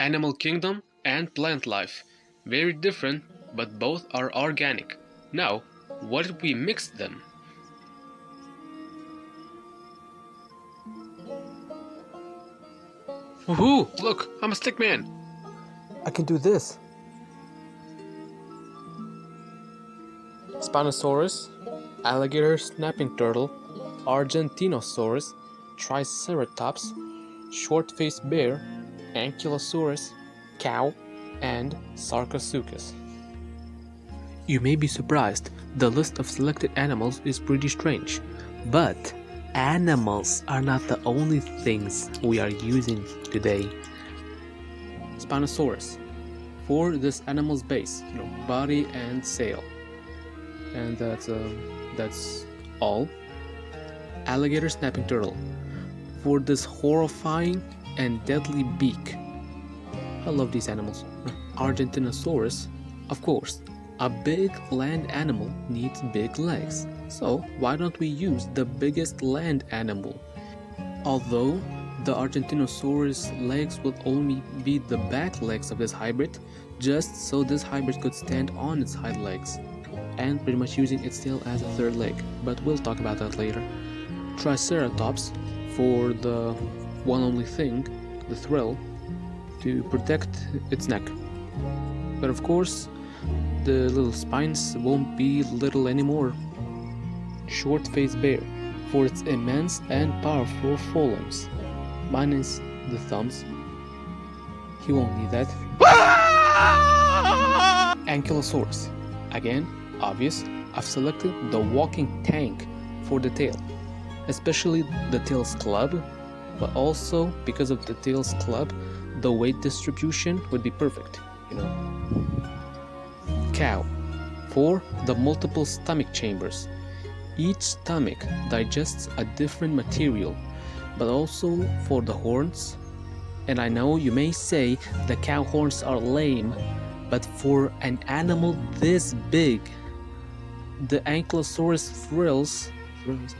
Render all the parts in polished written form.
animal kingdom and plant life. Very different, but both are organic. Now, what if we mix them? Woohoo! Look, I'm a stick man. I can do this. Spinosaurus, alligator snapping turtle, Argentinosaurus, Triceratops, short-faced bear, Ankylosaurus, cow, and Sarcosuchus. You may be surprised, the list of selected animals is pretty strange, but animals are not the only things we are using today. Spinosaurus, for this animal's base, body and sail. And that's all. Alligator snapping turtle, for this horrifying and deadly beak. I love these animals. Argentinosaurus, of course. A big land animal needs big legs, so why don't we use the biggest land animal? Although the Argentinosaurus legs will only be the back legs of this hybrid, just so this hybrid could stand on its hind legs, and pretty much using its tail as a third leg, but we'll talk about that later. Triceratops, for the one only thing, the thrill, to protect its neck. But of course, the little spines won't be little anymore. Short-faced bear, for its immense and powerful forelimbs. Minus the thumbs. He won't need that. Ankylosaurus. Again, obvious, I've selected the walking tank for the tail. Especially the tail's club, but also because of the tail's club, the weight distribution would be perfect, Cow, for the multiple stomach chambers. Each stomach digests a different material, but also for the horns. And I know you may say the cow horns are lame, but for an animal this big, the Ankylosaurus thrills,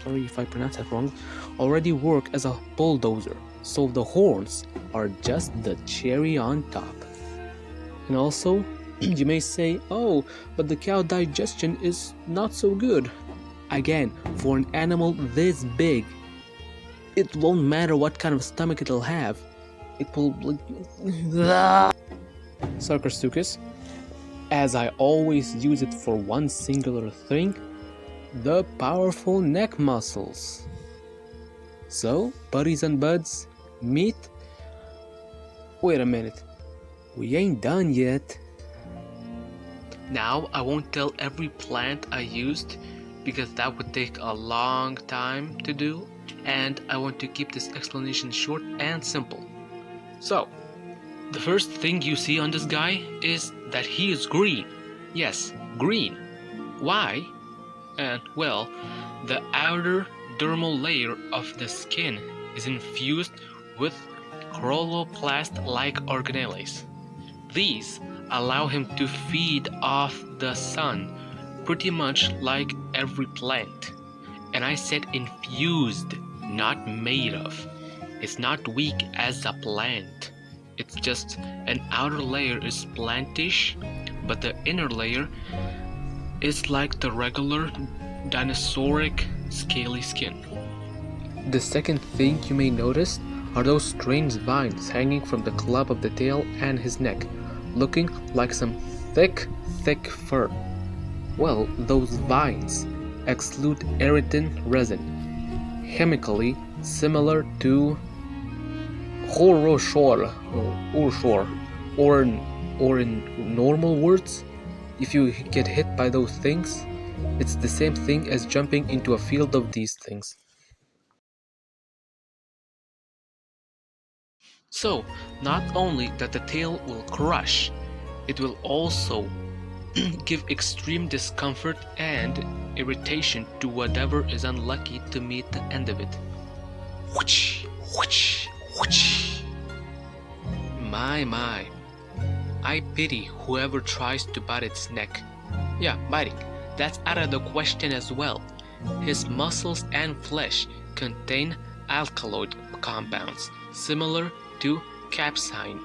sorry if I pronounce that wrong, already work as a bulldozer, so the horns are just the cherry on top. And also, you may say, oh, but the cow digestion is not so good. Again, for an animal this big, it won't matter what kind of stomach it'll have. It will... Sarcosuchus, as I always use it for one singular thing, the powerful neck muscles. So, buddies and buds, meet... Wait a minute, we ain't done yet. Now, I won't tell every plant I used because that would take a long time to do, and I want to keep this explanation short and simple. So, the first thing you see on this guy is that he is green. Yes, green. Why? And well, the outer dermal layer of the skin is infused with chloroplast-like organelles. These allow him to feed off the sun, pretty much like every plant. And I said infused, not made of. It's not weak as a plant. It's just an outer layer is plantish, but the inner layer is like the regular dinosauric scaly skin. The second thing you may notice are those strange vines hanging from the club of the tail and his neck, looking like some thick fur. Well, those vines exude erythrin resin, chemically similar to Horoshor, or in normal words, if you get hit by those things, it's the same thing as jumping into a field of these things. So, not only that the tail will crush, it will also give extreme discomfort and irritation to whatever is unlucky to meet the end of it. Whoosh, whoosh, whoosh. My. I pity whoever tries to bite its neck. Yeah, biting. That's out of the question as well. His muscles and flesh contain alkaloid compounds similar to capsaicin.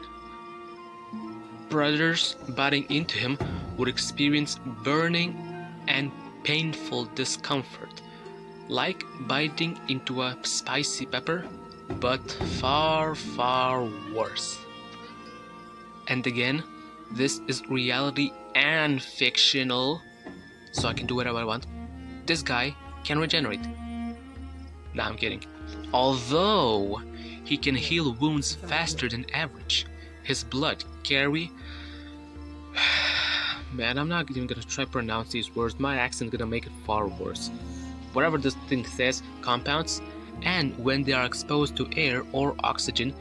predators biting into him would experience burning and painful discomfort, like biting into a spicy pepper, but far, far worse. And again, this is reality and fictional, so I can do whatever I want. This guy can regenerate. Nah, I'm kidding. Although he can heal wounds faster than average, his blood carry... Man, I'm not even gonna try to pronounce these words. My accent's gonna make it far worse. Whatever this thing says, compounds, and when they are exposed to air or oxygen,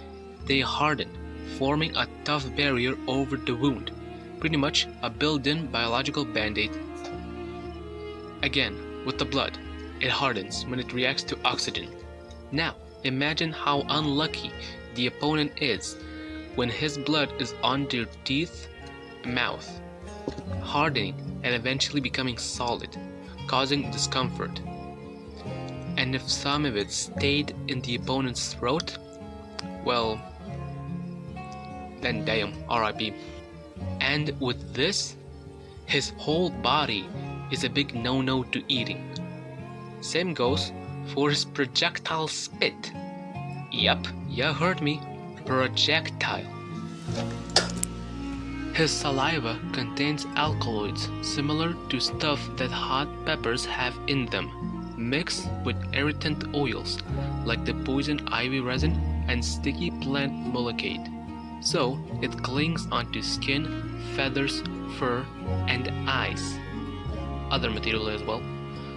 they harden, forming a tough barrier over the wound. Pretty much a built-in biological band-aid. Again, with the blood, it hardens when it reacts to oxygen. Now, imagine how unlucky the opponent is when his blood is on their teeth, mouth, hardening and eventually becoming solid, causing discomfort. And if some of it stayed in the opponent's throat, well, then damn, RIP. And with this, his whole body is a big no-no to eating. Same goes for his projectile spit. Yup, you heard me, projectile. His saliva contains alkaloids similar to stuff that hot peppers have in them, mixed with irritant oils like the poison ivy resin and sticky plant mollicate. So it clings onto skin, feathers, fur, and eyes. Other material as well.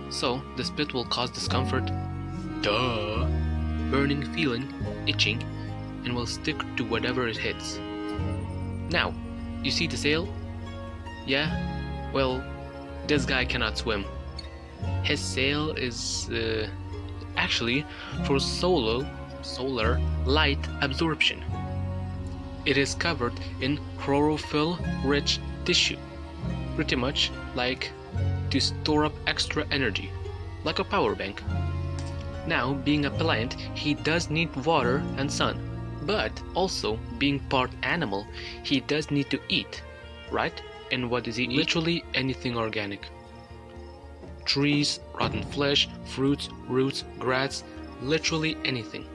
So the spit will cause discomfort, duh, burning feeling, itching, and will stick to whatever it hits. Now, you see the sail? Yeah? Well, this guy cannot swim. His sail is actually for solar light absorption. It is covered in chlorophyll-rich tissue, pretty much like to store up extra energy, like a power bank. Now, being a plant, he does need water and sun, but also being part animal, he does need to eat, right? And what does he eat? Literally anything organic. Trees, rotten flesh, fruits, roots, grass, literally anything.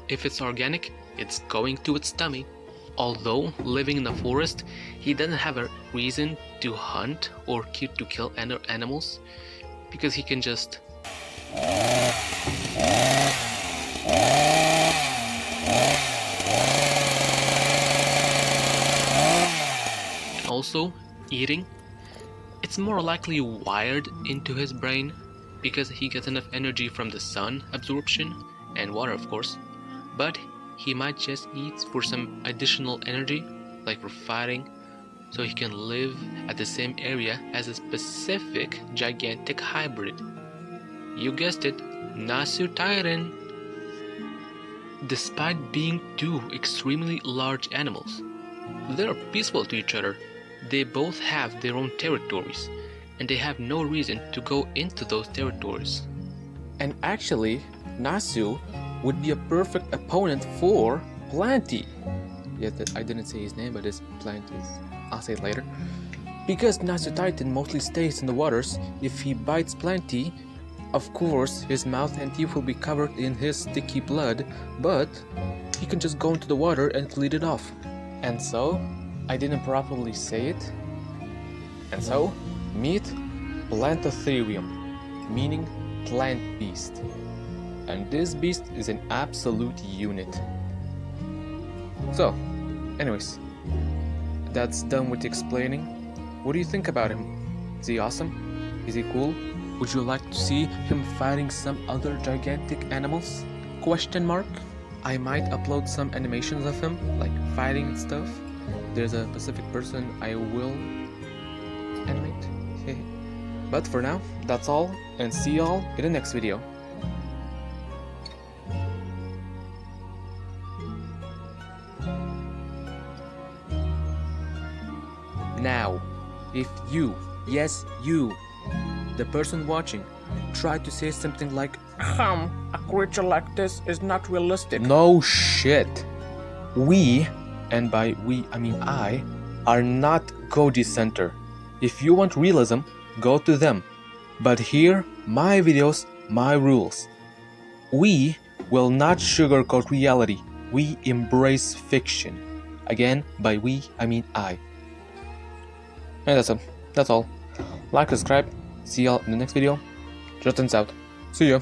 If it's organic, it's going to its tummy. Although living in the forest, he doesn't have a reason to hunt or to kill animals, because he can just also eating. It's more likely wired into his brain because he gets enough energy from the sun absorption and water, of course, but he might just eat for some additional energy, like for fighting, so he can live at the same area as a specific gigantic hybrid. You guessed it, Nasutairen. Despite being two extremely large animals, they are peaceful to each other. They both have their own territories, and they have no reason to go into those territories. And actually, Nasu would be a perfect opponent for Planty. Yeah, I didn't say his name, but his Planty. I'll say it later. Because Nasu Titan mostly stays in the waters, if he bites Planty, of course his mouth and teeth will be covered in his sticky blood, but he can just go into the water and clean it off. And so, I didn't properly say it. And so, meet Plantotherium, meaning plant beast. And this beast is an absolute unit. So, anyways, that's done with explaining. What do you think about him? Is he awesome? Is he cool? Would you like to see him fighting some other gigantic animals? Question mark. I might upload some animations of him, like fighting and stuff. There's a specific person I will animate. But for now, that's all, and see y'all in the next video. Now, if you, yes you, the person watching, try to say something like, a creature like this is not realistic. No shit. We and by we I mean I, are not GOJICENTER. If you want realism, go to them. But here, my videos, my rules. We will not sugarcoat reality. We embrace fiction. Again, by we, I mean I. And that's it. That's all. Like, subscribe. See y'all in the next video. Justin's out. See ya.